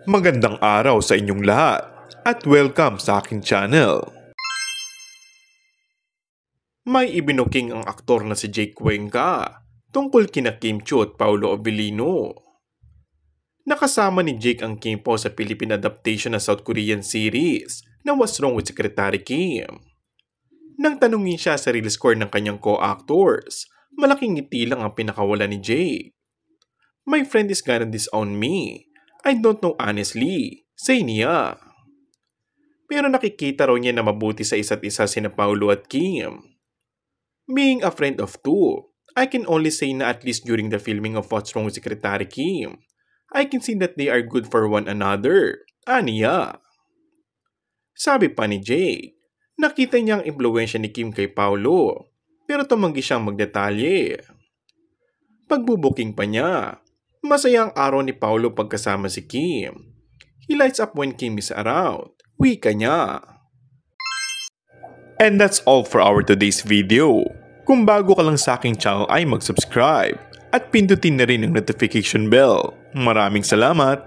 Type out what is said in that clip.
Magandang araw sa inyong lahat at welcome sa aking channel. May ibinuking ang aktor na si Jake Cuenca tungkol kina Kim Chiu at Paolo Abilino. Nakasama ni Jake ang Kim Po sa Philippine adaptation ng South Korean series na What's Wrong with Secretary Kim. Nang tanungin siya sa release score ng kanyang co-actors, malaking ngiti lang ang pinakawala ni Jake. "My friend is gonna disown me. I don't know honestly," say niya. Pero nakikita raw niya na mabuti sa isa't isa sina Paolo at Kim. "Being a friend of two, I can only say na at least during the filming of What's Wrong with Secretary Kim, I can see that they are good for one another," aniya. Sabi pa ni Jake, nakita niya ang impluwensya ni Kim kay Paolo, pero tumanggi siyang magdetalye. Pagbubuking pa niya, masaya ang araw ni Paolo pagkasama si Kim. "He lights up when Kim is around," wika niya. And that's all for our today's video. Kung bago ka lang sa aking channel ay mag-subscribe at pindutin na rin ang notification bell. Maraming salamat!